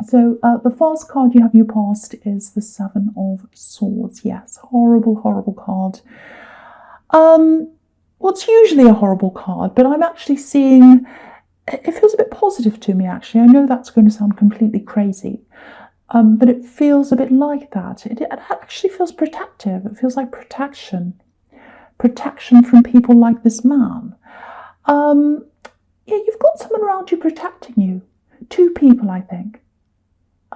So the first card you have in your past is the Seven of Swords. Yes, horrible, horrible card. Well, it's usually a horrible card, but I'm actually seeing, it feels a bit positive to me, actually. I know that's going to sound completely crazy, but it feels a bit like that. It actually feels protective. It feels like protection from people like this man. Yeah, you've got someone around you protecting you. Two people, I think.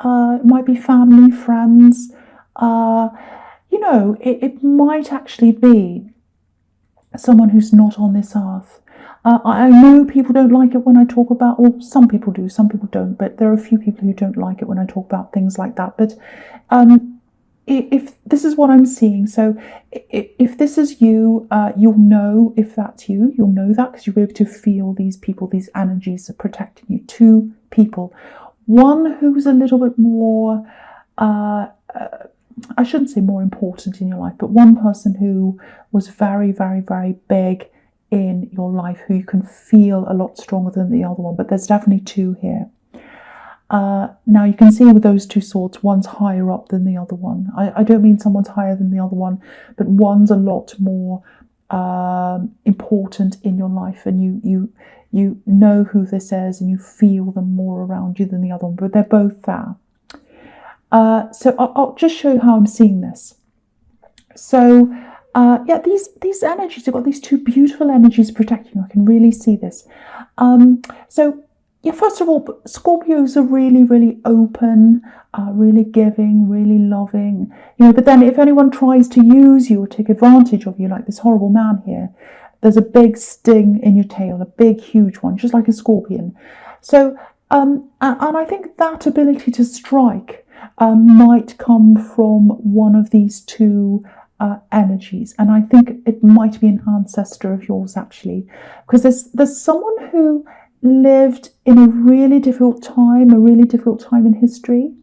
It might be family, friends. It might actually be someone who's not on this earth. I know people don't like it when I talk about, well, some people do, some people don't, but there are a few people who don't like it when I talk about things like that. But if this is what I'm seeing, so if this is you, you'll know if that's you. You'll know that because you'll be able to feel these people, these energies are protecting you. Two people. One who's a little bit more, I shouldn't say more important in your life, but one person who was very, very, very big in your life, who you can feel a lot stronger than the other one. But there's definitely two here. Now you can see with those two swords, one's higher up than the other one. I don't mean someone's higher than the other one, but one's a lot more important in your life, and you know who this is, and you feel them more around you than the other one. But they're both there. So I'll just show you how I'm seeing this. So yeah, these energies, you've got these two beautiful energies protecting you. I can really see this. So yeah, first of all, Scorpios are really, really open, really giving, really loving. But then if anyone tries to use you or take advantage of you, like this horrible man here, there's a big sting in your tail, a big, huge one, just like a scorpion. So, and I think that ability to strike might come from one of these two energies, and I think it might be an ancestor of yours, actually, because there's someone who lived in a really difficult time in history,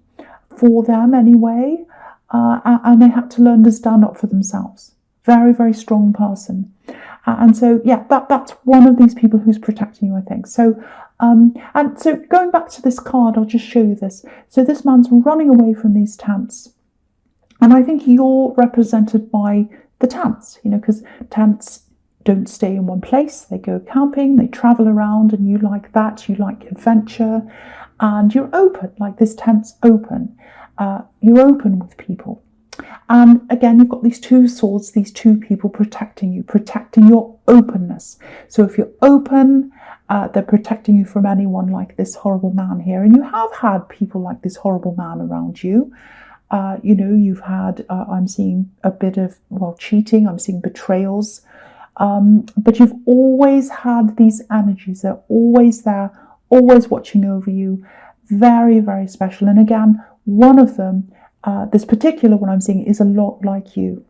for them anyway, and they had to learn to stand up for themselves. Very, very strong person. And so, yeah, that's one of these people who's protecting you, I think. So, and so going back to this card, I'll just show you this. So this man's running away from these tents. And I think you're represented by the tents, because tents don't stay in one place. They go camping, they travel around, and you like that. You like adventure, and you're open, like this tent's open. You're open with people. And again, you've got these two swords, these two people protecting you, protecting your openness. So if you're open, they're protecting you from anyone like this horrible man here. And you have had people like this horrible man around you. You've had, I'm seeing a bit of, cheating. I'm seeing betrayals. But you've always had these energies. They're always there, always watching over you. Very, very special. And again, one of them, this particular one I'm seeing, is a lot like you.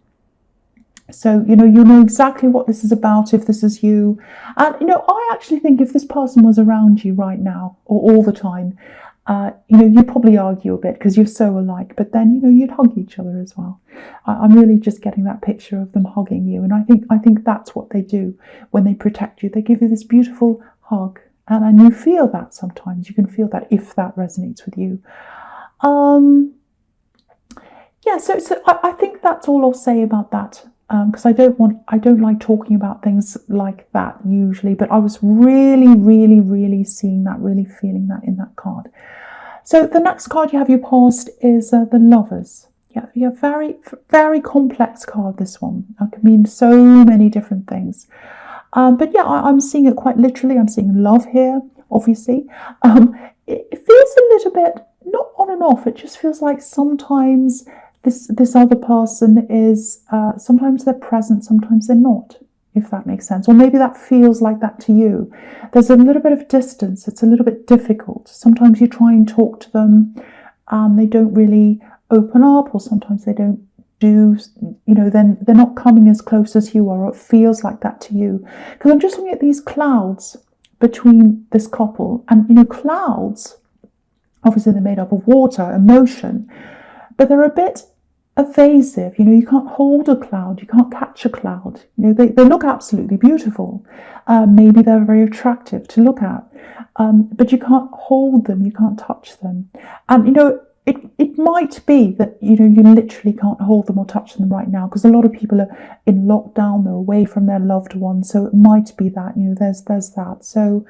So, you know exactly what this is about if this is you. And, I actually think if this person was around you right now or all the time, you'd probably argue a bit because you're so alike, but then, you'd hug each other as well. I'm really just getting that picture of them hugging you. And I think that's what they do when they protect you. They give you this beautiful hug. And you feel that sometimes. You can feel that if that resonates with you. Yeah, so I think that's all I'll say about that. Because I don't like talking about things like that usually, but I was really, really, really seeing that, really feeling that in that card. So the next card you have your past is the Lovers. Yeah, very, very complex card, this one. It can mean so many different things. But yeah, I'm seeing it quite literally. I'm seeing love here, obviously. It feels a little bit, not on and off, it just feels like sometimes this other person is, sometimes they're present, sometimes they're not, if that makes sense. Or maybe that feels like that to you. There's a little bit of distance. It's a little bit difficult. Sometimes you try and talk to them and they don't really open up, or sometimes they don't do, then they're not coming as close as you are, or it feels like that to you. Because I'm just looking at these clouds between this couple, and clouds, obviously they're made up of water, emotion, but they're a bit evasive. You can't hold a cloud, you can't catch a cloud. They look absolutely beautiful. Maybe they're very attractive to look at, but you can't hold them, you can't touch them. And it might be that you literally can't hold them or touch them right now, because a lot of people are in lockdown, they're away from their loved ones, so it might be that there's that. So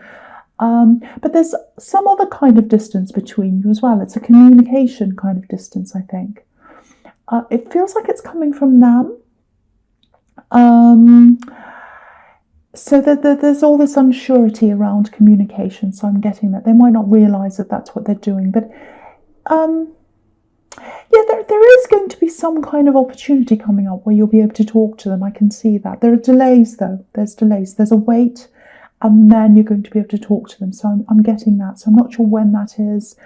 but there's some other kind of distance between you as well. It's a communication kind of distance, I think. It feels like it's coming from them. So there's all this unsurety around communication. So I'm getting that they might not realise that that's what they're doing. But there is going to be some kind of opportunity coming up where you'll be able to talk to them. I can see that. There are delays, though. There's delays. There's a wait, and then you're going to be able to talk to them. So I'm getting that. So I'm not sure when that is.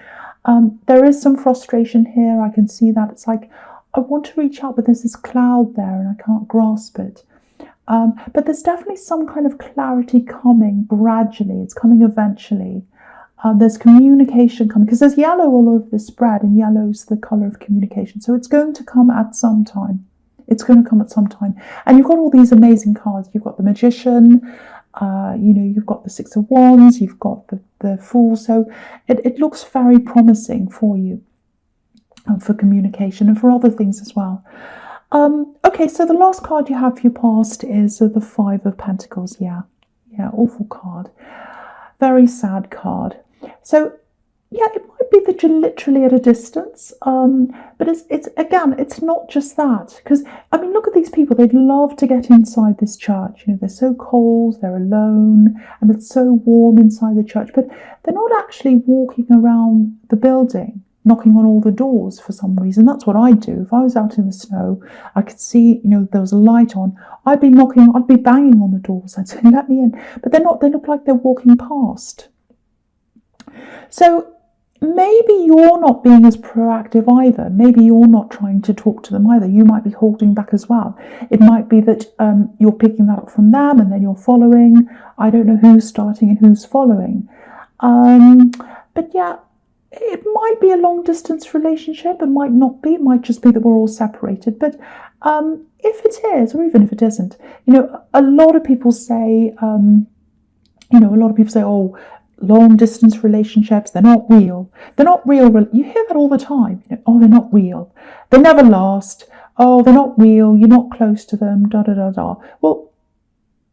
There is some frustration here. I can see that. It's like, I want to reach out, but there's this cloud there and I can't grasp it. But there's definitely some kind of clarity coming gradually. It's coming eventually. There's communication coming, because there's yellow all over the spread, and yellow's the colour of communication. So it's going to come at some time. It's going to come at some time. And you've got all these amazing cards. You've got the Magician, you've got the Six of Wands, you've got the Fool. So it looks very promising for you. For communication and for other things as well. Okay, so the last card you have for your past is the Five of Pentacles. Yeah, awful card. Very sad card. So, yeah, it might be that you're literally at a distance, but it's not just that. Because, look at these people. They'd love to get inside this church. They're so cold, they're alone, and it's so warm inside the church, but they're not actually walking around the building, knocking on all the doors for some reason. That's what I'd do. If I was out in the snow, I could see, there was a light on, I'd be banging on the doors. I'd say, let me in. But they're not, they look like they're walking past. So maybe you're not being as proactive either. Maybe you're not trying to talk to them either. You might be holding back as well. It might be that you're picking that up from them and then you're following. I don't know who's starting and who's following. But yeah, it might be a long distance relationship. It might not be. It might just be that we're all separated. But if it is, or even if it isn't, a lot of people say, oh, long distance relationships, they're not real. They're not real. You hear that all the time. Oh, they're not real. They never last. Oh, they're not real. You're not close to them. Da da da da. Well,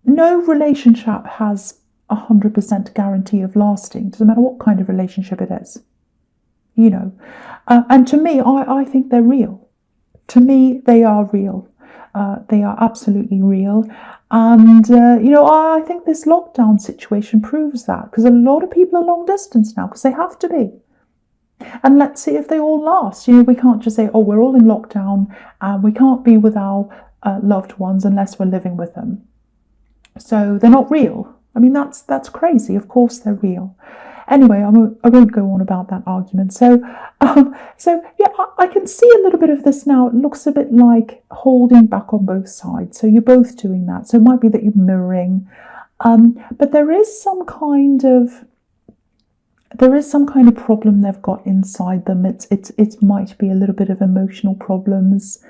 no relationship has 100% guarantee of lasting. Doesn't matter what kind of relationship it is. And to me, I think they're real. To me, they are real. They are absolutely real. And, I think this lockdown situation proves that, because a lot of people are long distance now, because they have to be. And let's see if they all last. We can't just say, oh, we're all in lockdown and we can't be with our loved ones unless we're living with them. So they're not real. That's crazy. Of course they're real. Anyway, I won't go on about that argument. So yeah, I can see a little bit of this now. It looks a bit like holding back on both sides. So you're both doing that. So it might be that you're mirroring, but there is some kind of problem they've got inside them. It might be a little bit of emotional problems.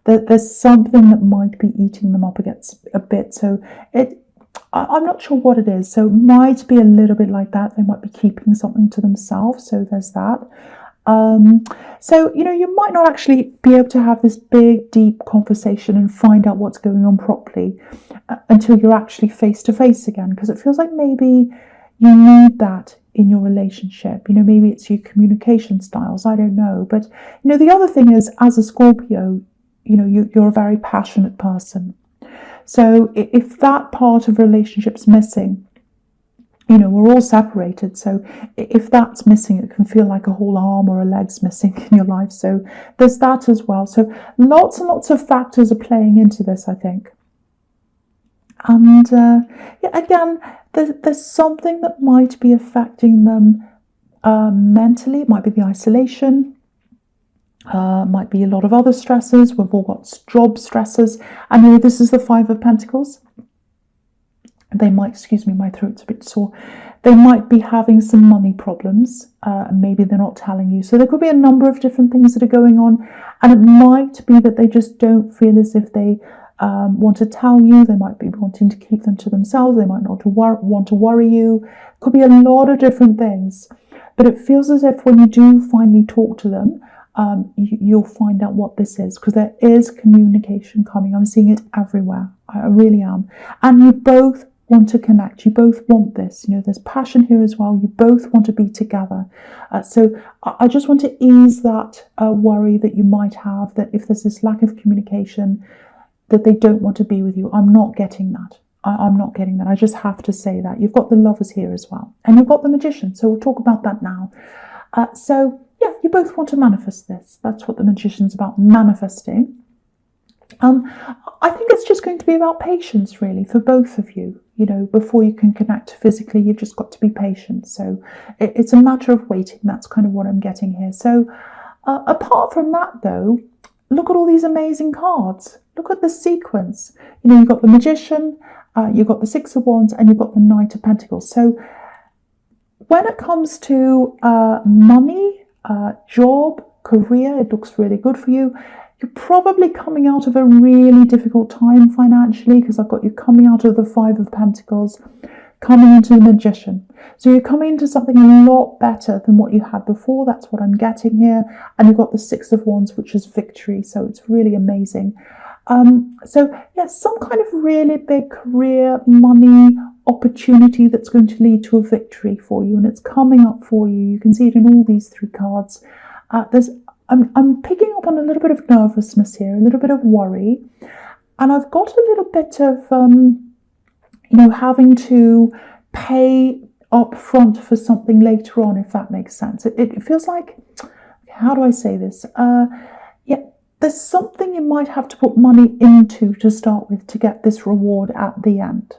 There's something that might be eating them up against a bit. So I'm not sure what it is. So it might be a little bit like that. They might be keeping something to themselves. So there's that. So, you might not actually be able to have this big, deep conversation and find out what's going on properly until you're actually face to face again. Because it feels like maybe you need that in your relationship. Maybe it's your communication styles. I don't know. But, the other thing is, as a Scorpio, you're a very passionate person. So if that part of relationship's missing, we're all separated. So if that's missing, it can feel like a whole arm or a leg's missing in your life. So there's that as well. So lots and lots of factors are playing into this, I think. And again, there's something that might be affecting them mentally. It might be the isolation. Might be a lot of other stresses. We've all got job stresses. And this is the Five of Pentacles. They might, excuse me, my throat's a bit sore. They might be having some money problems, and maybe they're not telling you. So there could be a number of different things that are going on, and it might be that they just don't feel as if they want to tell you. They might be wanting to keep them to themselves. They might not want to worry you. Could be a lot of different things, but it feels as if when you do finally talk to them, you'll find out what this is, because there is communication coming. I'm seeing it everywhere. I really am. And you both want to connect. You both want this. There's passion here as well. You both want to be together. So I just want to ease that worry that you might have, that if there's this lack of communication, that they don't want to be with you. I'm not getting that. I'm not getting that. I just have to say that. You've got the Lovers here as well. And you've got the Magician. So we'll talk about that now. So yeah, you both want to manifest this. That's what the Magician's about, manifesting. I think it's just going to be about patience, really, for both of you. Before you can connect physically, you've just got to be patient. So it's a matter of waiting. That's kind of what I'm getting here. So apart from that, though, look at all these amazing cards. Look at the sequence. You've got the Magician, you've got the Six of Wands, and you've got the Knight of Pentacles. So when it comes to money, job, career, it looks really good for you. You're probably coming out of a really difficult time financially, because I've got you coming out of the Five of Pentacles, coming into the Magician. So you're coming into something a lot better than what you had before. That's what I'm getting here. And you've got the Six of Wands, which is victory. So it's really amazing. So yes, some kind of really big career, money, opportunity that's going to lead to a victory for you. And it's coming up for you. You can see it in all these three cards. I'm picking up on a little bit of nervousness here, a little bit of worry. And I've got a little bit of, having to pay up front for something later on, if that makes sense. It feels like, how do I say this? There's something you might have to put money into to start with to get this reward at the end.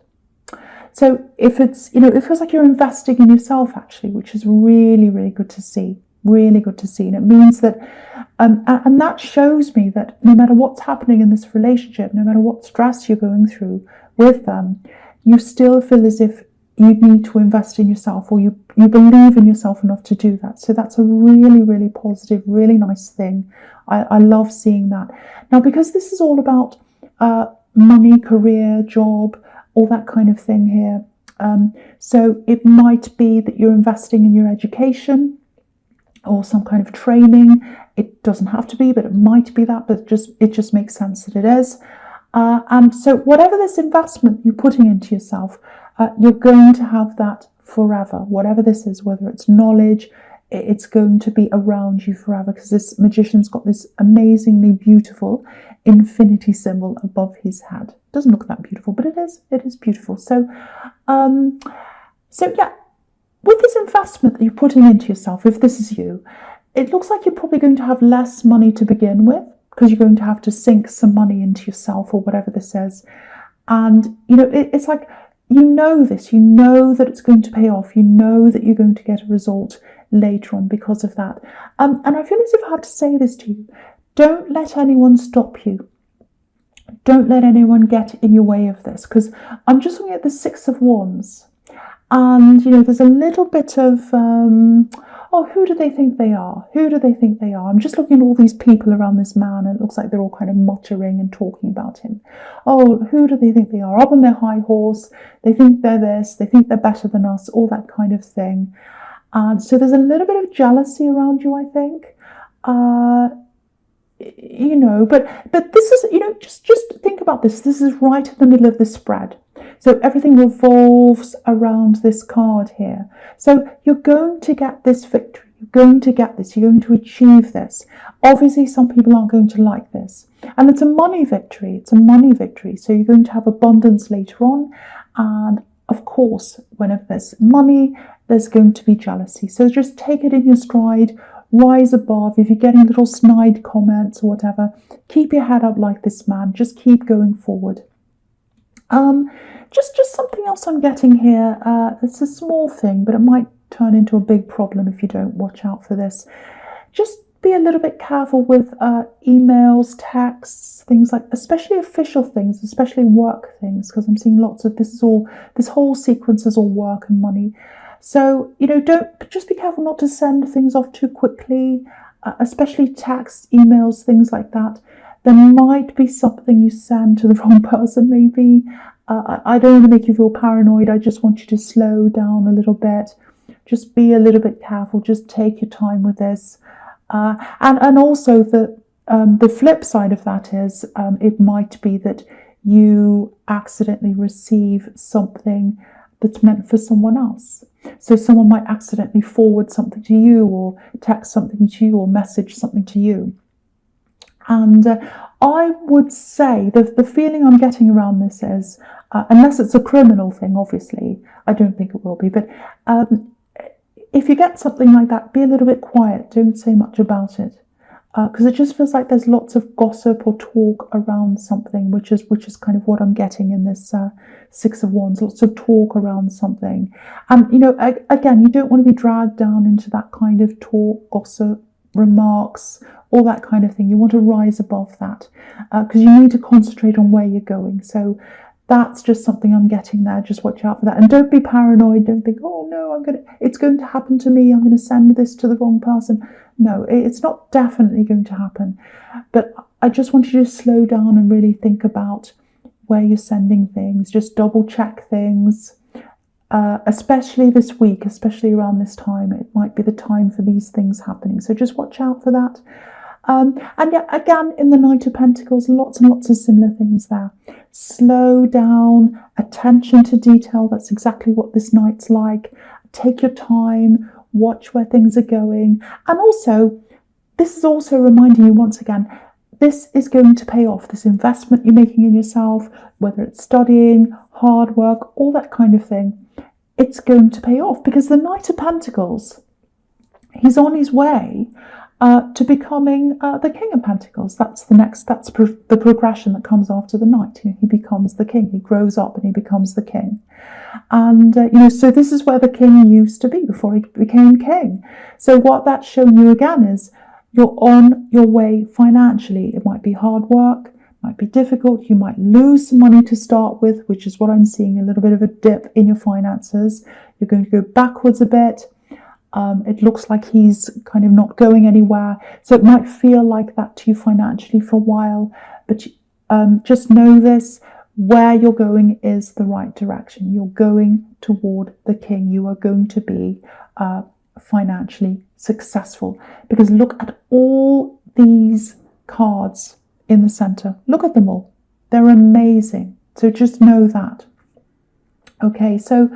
So if it's, it feels like you're investing in yourself, actually, which is really, really good to see. Really good to see. And it means that, and that shows me that no matter what's happening in this relationship, no matter what stress you're going through with them, you still feel as if you need to invest in yourself, or you believe in yourself enough to do that. So that's a really, really positive, really nice thing. I love seeing that. Now, because this is all about money, career, job, all that kind of thing here. So it might be that you're investing in your education, or some kind of training. It doesn't have to be, but it might be that, but it just makes sense that it is. And so whatever this investment you're putting into yourself, you're going to have that forever. Whatever this is, whether it's knowledge, it's going to be around you forever, because this Magician's got this amazingly beautiful infinity symbol above his head. Doesn't look that beautiful, but it is beautiful. So yeah, with this investment that you're putting into yourself, if this is you, it looks like you're probably going to have less money to begin with, because you're going to have to sink some money into yourself, or whatever this is. And, it's like, this, that it's going to pay off. That you're going to get a result later on because of that. And I feel as if I have to say this to you. Don't let anyone stop you. Don't let anyone get in your way of this, because I'm just looking at the Six of Wands. And, there's a little bit of, who do they think they are? Who do they think they are? I'm just looking at all these people around this man, and it looks like they're all kind of muttering and talking about him. Oh, who do they think they are? Up on their high horse. They think they're this. They think they're better than us, all that kind of thing. And so there's a little bit of jealousy around you, I think. But this is, just think about this. This is right in the middle of the spread. So everything revolves around this card here. So you're going to get this victory. You're going to get this. You're going to achieve this. Obviously, some people aren't going to like this. And it's a money victory. It's a money victory. So you're going to have abundance later on. And of course, whenever there's money, there's going to be jealousy. So just take it in your stride. Rise above. If you're getting little snide comments or whatever, keep your head up like this man. Just keep going forward. Just something else I'm getting here. It's a small thing, but it might turn into a big problem if you don't watch out for this. Just be a little bit careful with emails, texts, things like, especially official things, especially work things, because I'm seeing lots of this whole sequence is all work and money. So, don't just be careful not to send things off too quickly, especially texts, emails, things like that. There might be something you send to the wrong person, maybe. I don't want to make you feel paranoid. I just want you to slow down a little bit. Just be a little bit careful. Just take your time with this. And also the flip side of that is it might be that you accidentally receive something that's meant for someone else. So someone might accidentally forward something to you, or text something to you, or message something to you. And I would say the feeling I'm getting around this is, unless it's a criminal thing, obviously, I don't think it will be, but if you get something like that, be a little bit quiet. Don't say much about it. Because it just feels like there's lots of gossip or talk around something, which is kind of what I'm getting in this Six of Wands. Lots of talk around something, and again, you don't want to be dragged down into that kind of talk, gossip, remarks, all that kind of thing. You want to rise above that because you need to concentrate on where you're going. So that's just something I'm getting there. Just watch out for that, and don't be paranoid. Don't think, oh no, it's going to happen to me. I'm going to send this to the wrong person. No, it's not definitely going to happen. But I just want you to slow down and really think about where you're sending things. Just double check things, especially this week, especially around this time. It might be the time for these things happening. So just watch out for that. And yeah, again, in the Knight of Pentacles, lots and lots of similar things there. Slow down, attention to detail. That's exactly what this night's like. Take your time, watch where things are going. And also, this is also reminding you once again, this is going to pay off. This investment you're making in yourself, whether it's studying, hard work, all that kind of thing, it's going to pay off, because the Knight of Pentacles, he's on his way to becoming the King of Pentacles. That's the progression that comes after the Knight. He becomes the King. He grows up and he becomes the King. And so this is where the King used to be before he became King. So what that's showing you again is you're on your way financially. It might be hard work, might be difficult. You might lose some money to start with, which is what I'm seeing, a little bit of a dip in your finances. You're going to go backwards a bit. It looks like he's kind of not going anywhere. So it might feel like that to you financially for a while. But just know this, where you're going is the right direction. You're going toward the King. You are going to be financially successful. Because look at all these cards in the center. Look at them all. They're amazing. So just know that. Okay, so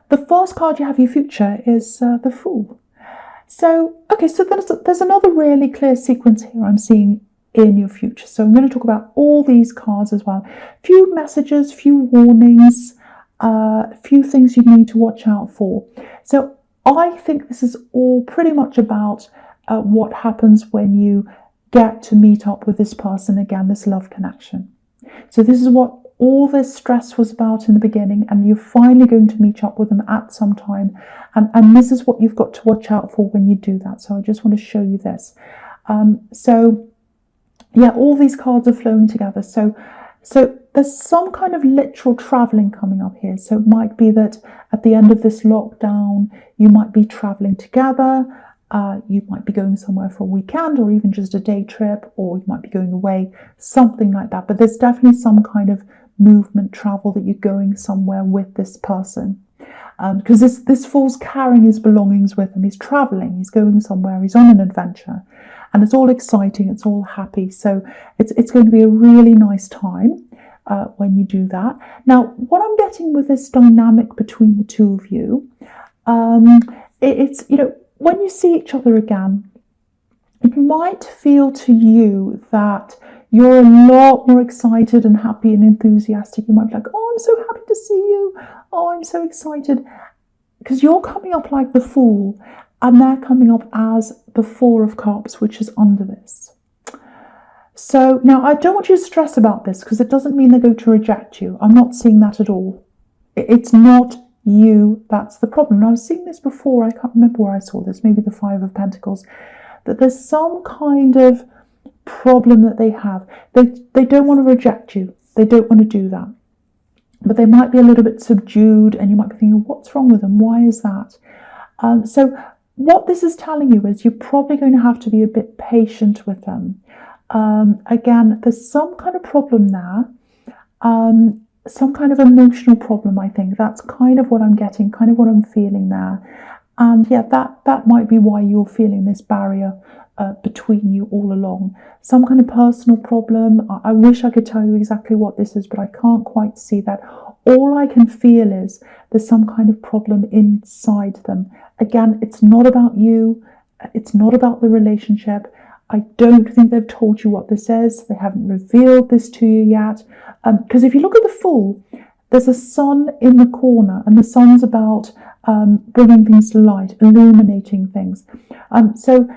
the first card you have, your future, is the Fool. So, okay, so there's another really clear sequence here I'm seeing in your future. So I'm going to talk about all these cards as well. Few messages, few warnings, few things you need to watch out for. So I think this is all pretty much about what happens when you get to meet up with this person again, this love connection. So this is what all this stress was about in the beginning, and you're finally going to meet up with them at some time. And this is what you've got to watch out for when you do that. So I just want to show you this. So yeah, all these cards are flowing together. So there's some kind of literal traveling coming up here. So it might be that at the end of this lockdown, you might be traveling together. You might be going somewhere for a weekend, or even just a day trip, or you might be going away, something like that. But there's definitely some kind of movement, travel, that you're going somewhere with this person. Because this Fool's carrying his belongings with him. He's traveling, he's going somewhere, he's on an adventure. And it's all exciting, it's all happy. So it's going to be a really nice time when you do that. Now, what I'm getting with this dynamic between the two of you, it's, when you see each other again, it might feel to you that you're a lot more excited and happy and enthusiastic. You might be like, oh, I'm so happy to see you. Oh, I'm so excited. Because you're coming up like the Fool, and they're coming up as the Four of Cups, which is under this. So now I don't want you to stress about this, because it doesn't mean they're going to reject you. I'm not seeing that at all. It's not you that's the problem. And I was seeing this before. I can't remember where I saw this. Maybe the Five of Pentacles. That there's some kind of problem that they have. They don't want to reject you. They don't want to do that. but they might be a little bit subdued, and you might be thinking, what's wrong with them? Why is that? So what this is telling you is you're probably going to have to be a bit patient with them. Again, there's some kind of problem there, some kind of emotional problem, I think. That's kind of what I'm getting, kind of what I'm feeling there. And yeah, that might be why you're feeling this barrier between you all along. Some kind of personal problem. I wish I could tell you exactly what this is, but I can't quite see that. All I can feel is there's some kind of problem inside them. Again, it's not about you. It's not about the relationship. I don't think they've told you what this is. They haven't revealed this to you yet. Because if you look at the Fool, there's a sun in the corner, and the sun's about bringing things to light, illuminating things. So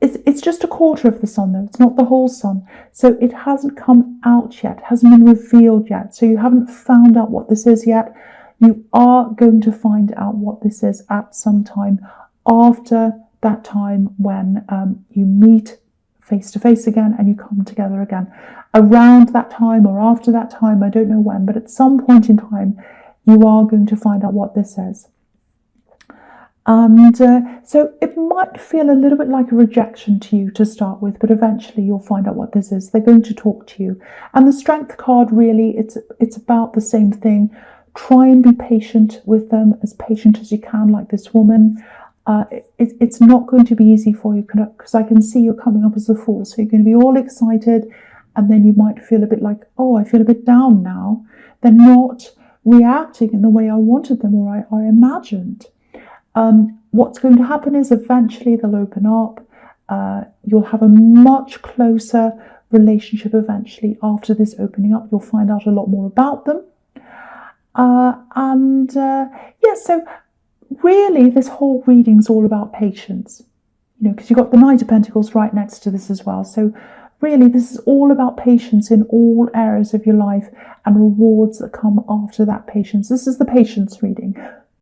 it's just a quarter of the sun, though. It's not the whole sun. So it hasn't come out yet, hasn't been revealed yet. So you haven't found out what this is yet. You are going to find out what this is at some time after that time when you meet face to face again and you come together again. Around that time or after that time, I don't know when, but at some point in time, you are going to find out what this is. And so it might feel a little bit like a rejection to you to start with, but eventually you'll find out what this is. They're going to talk to you. And the Strength card, really, it's about the same thing. Try and be patient with them, as patient as you can, like this woman. It's not going to be easy for you, because I can see you're coming up as the Fool. So you're going to be all excited, and then you might feel a bit like, oh, I feel a bit down now. They're not reacting in the way I wanted them or I imagined. What's going to happen is eventually they'll open up. You'll have a much closer relationship eventually after this opening up. You'll find out a lot more about them. Yeah, so really this whole reading's all about patience, because you've got the Knight of Pentacles right next to this as well. So really this is all about patience in all areas of your life and rewards that come after that patience. This is the patience reading.